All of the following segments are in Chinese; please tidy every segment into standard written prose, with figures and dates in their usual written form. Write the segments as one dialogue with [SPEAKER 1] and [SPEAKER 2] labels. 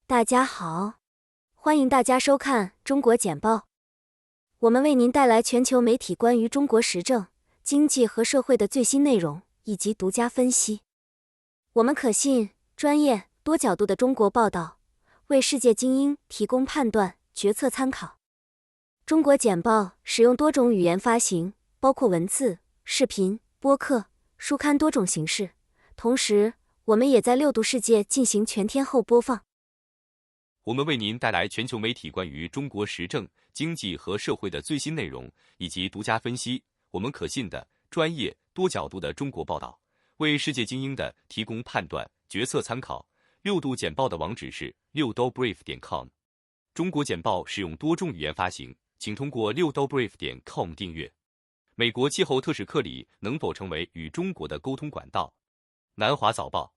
[SPEAKER 1] 大家好，欢迎大家收看中国简报。我们为您带来全球媒体关于中国时政、经济和社会的最新内容以及独家分析。我们可信、专业、多角度的中国报道，为世界精英提供判断、决策参考。中国简报使用多种语言发行，包括文字、视频、播客、书刊多种形式。同时，我们也在6度世界进行全天候播放。
[SPEAKER 2] 我们为您带来全球媒体关于中国时政、经济和社会的最新内容以及独家分析。我们可信的、专业、多角度的中国报道，为世界精英的提供判断、决策参考。6度简报的网址是6dobrief.com。中国简报使用多种语言发行，请通过6dobrief.com 订阅。美国气候特使克里能否成为与中国的沟通管道？南华早报。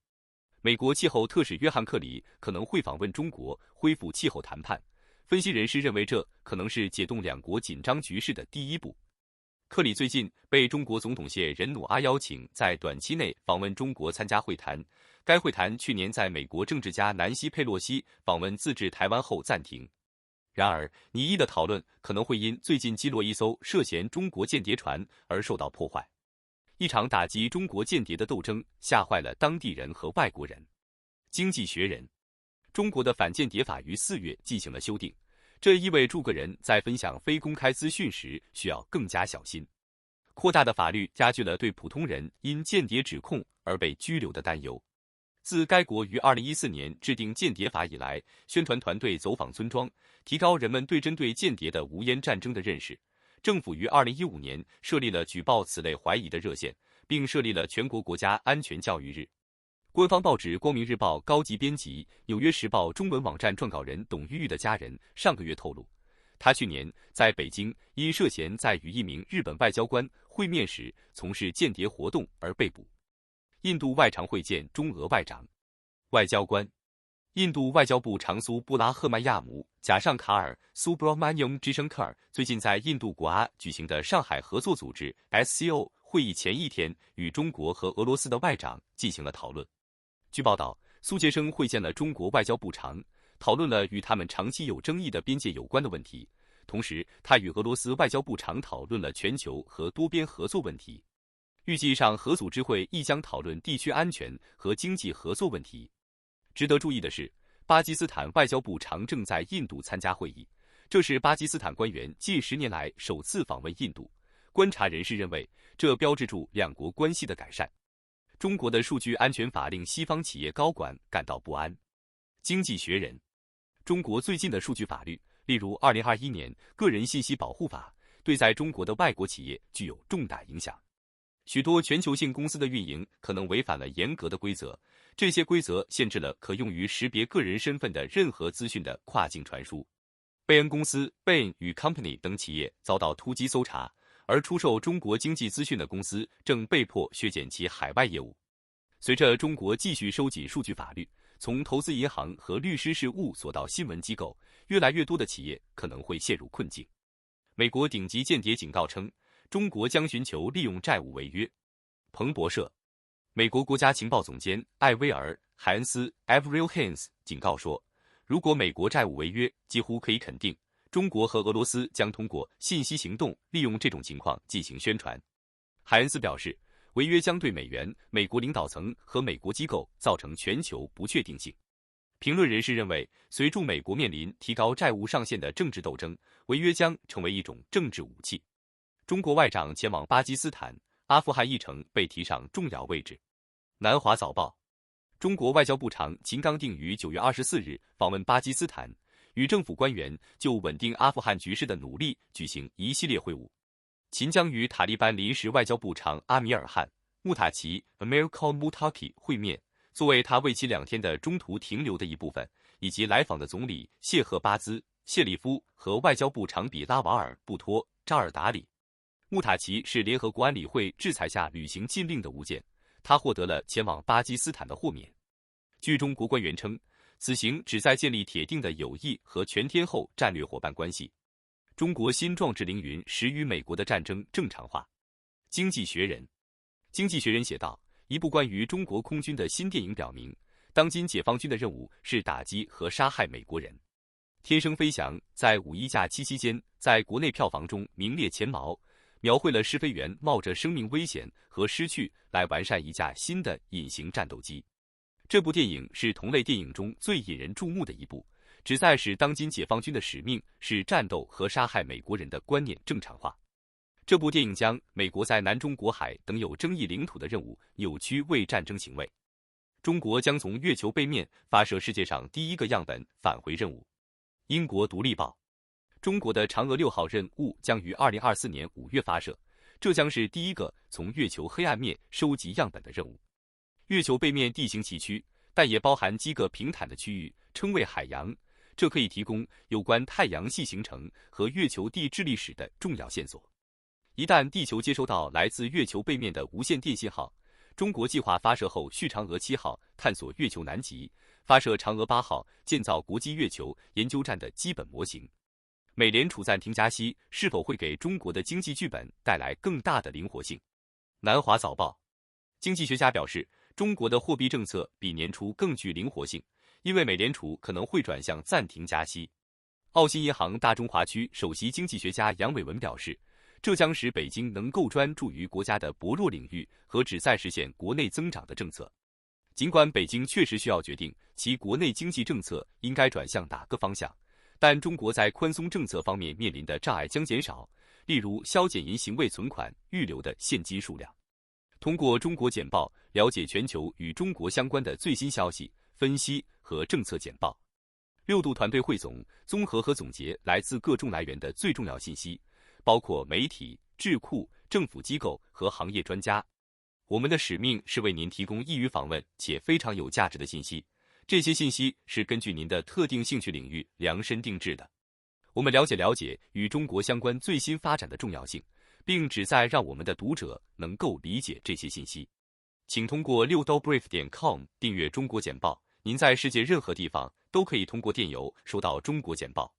[SPEAKER 2] 美国气候特使约翰·克里可能会访问中国，恢复气候谈判。分析人士认为，这可能是解冻两国紧张局势的第一步。克里最近被中国总统谢任努阿邀请在短期内访问中国参加会谈。该会谈去年在美国政治家南希·佩洛西访问自治台湾后暂停。然而，拟议的讨论可能会因最近击落一艘涉嫌中国间谍船而受到破坏。一场打击中国间谍的斗争吓坏了当地人和外国人。经济学人，中国的反间谍法于4月进行了修订，这意味着个人在分享非公开资讯时需要更加小心。扩大的法律加剧了对普通人因间谍指控而被拘留的担忧。自该国于2014年制定间谍法以来，宣传团队走访村庄，提高人们对针对间谍的无烟战争的认识。政府于2015年设立了举报此类怀疑的热线，并设立了全国国家安全教育日。官方报纸《光明日报》高级编辑、纽约时报中文网站撰稿人董玉玉的家人上个月透露，他去年在北京因涉嫌在与一名日本外交官会面时从事间谍活动而被捕。印度外长会见中俄外长。外交官，印度外交部长苏布拉赫曼亚姆·贾尚卡尔·苏布拉曼尤姆·吉申克尔最近在印度国阿举行的上海合作组织 SCO 会议前一天，与中国和俄罗斯的外长进行了讨论。据报道，苏杰生会见了中国外交部长，讨论了与他们长期有争议的边界有关的问题。同时，他与俄罗斯外交部长讨论了全球和多边合作问题。预计上合组织会亦将讨论地区安全和经济合作问题。值得注意的是，巴基斯坦外交部长正在印度参加会议，这是巴基斯坦官员近10年来首次访问印度。观察人士认为，这标志着两国关系的改善。中国的数据安全法令西方企业高管感到不安。经济学人，中国最近的数据法律，例如2021年个人信息保护法，对在中国的外国企业具有重大影响。许多全球性公司的运营可能违反了严格的规则，这些规则限制了可用于识别个人身份的任何资讯的跨境传输。贝恩公司 Bain 与 Company 等企业遭到突击搜查，而出售中国经济资讯的公司正被迫削减其海外业务。随着中国继续收紧数据法律，从投资银行和律师事务所到新闻机构，越来越多的企业可能会陷入困境。美国顶级间谍警告称，中国将寻求利用债务违约。彭博社，美国国家情报总监艾薇儿·海恩斯 （Avril Haines） 警告说，如果美国债务违约，几乎可以肯定，中国和俄罗斯将通过信息行动利用这种情况进行宣传。海恩斯表示，违约将对美元、美国领导层和美国机构造成全球不确定性。评论人士认为，随着美国面临提高债务上限的政治斗争，违约将成为一种政治武器。中国外长前往巴基斯坦、阿富汗议程被提上重要位置。南华早报，中国外交部长秦刚定于9月24日访问巴基斯坦，与政府官员就稳定阿富汗局势的努力举行一系列会晤。秦将与塔利班临时外交部长阿米尔汗·穆塔奇 （Amirkhan Muttaqi） 会面，作为他为期2天的中途停留的一部分，以及来访的总理谢赫巴兹·谢里夫和外交部长比拉瓦尔·布托·扎尔达里。穆塔奇是联合国安理会制裁下履行禁令的物件，他获得了前往巴基斯坦的豁免。据中国官员称，此行旨在建立铁定的友谊和全天候战略伙伴关系。中国新壮志凌云使与美国的战争正常化。经济学人写道，一部关于中国空军的新电影表明，当今解放军的任务是打击和杀害美国人。天生飞翔在5·1假期期间，在国内票房中名列前茅，描绘了试飞员冒着生命危险和失去来完善一架新的隐形战斗机。这部电影是同类电影中最引人注目的一部，旨在使当今解放军的使命是战斗和杀害美国人的观念正常化。这部电影将美国在南中国海等有争议领土的任务扭曲为战争行为。中国将从月球背面发射世界上第一个样本返回任务。英国独立报，中国的嫦娥6号任务将于2024年5月发射，这将是第一个从月球黑暗面收集样本的任务。月球背面地形崎岖，但也包含几个平坦的区域，称为海洋，这可以提供有关太阳系形成和月球地质历史的重要线索。一旦地球接收到来自月球背面的无线电信号，中国计划发射后续嫦娥7号探索月球南极，发射嫦娥8号建造国际月球研究站的基本模型。美联储暂停加息是否会给中国的经济剧本带来更大的灵活性？南华早报，经济学家表示，中国的货币政策比年初更具灵活性，因为美联储可能会转向暂停加息。澳新银行大中华区首席经济学家杨伟文表示，这将使北京能够专注于国家的薄弱领域和旨在实现国内增长的政策。尽管北京确实需要决定其国内经济政策应该转向哪个方向，但中国在宽松政策方面面临的障碍将减少，例如削减银行为存款预留的现金数量。通过中国简报了解全球与中国相关的最新消息、分析和政策简报。6度团队汇总、综合和总结来自各种来源的最重要信息，包括媒体、智库、政府机构和行业专家。我们的使命是为您提供易于访问且非常有价值的信息，这些信息是根据您的特定兴趣领域量身定制的。我们了解与中国相关最新发展的重要性，并旨在让我们的读者能够理解这些信息。请通过6dobrief.com 订阅中国简报，您在世界任何地方都可以通过电邮收到中国简报。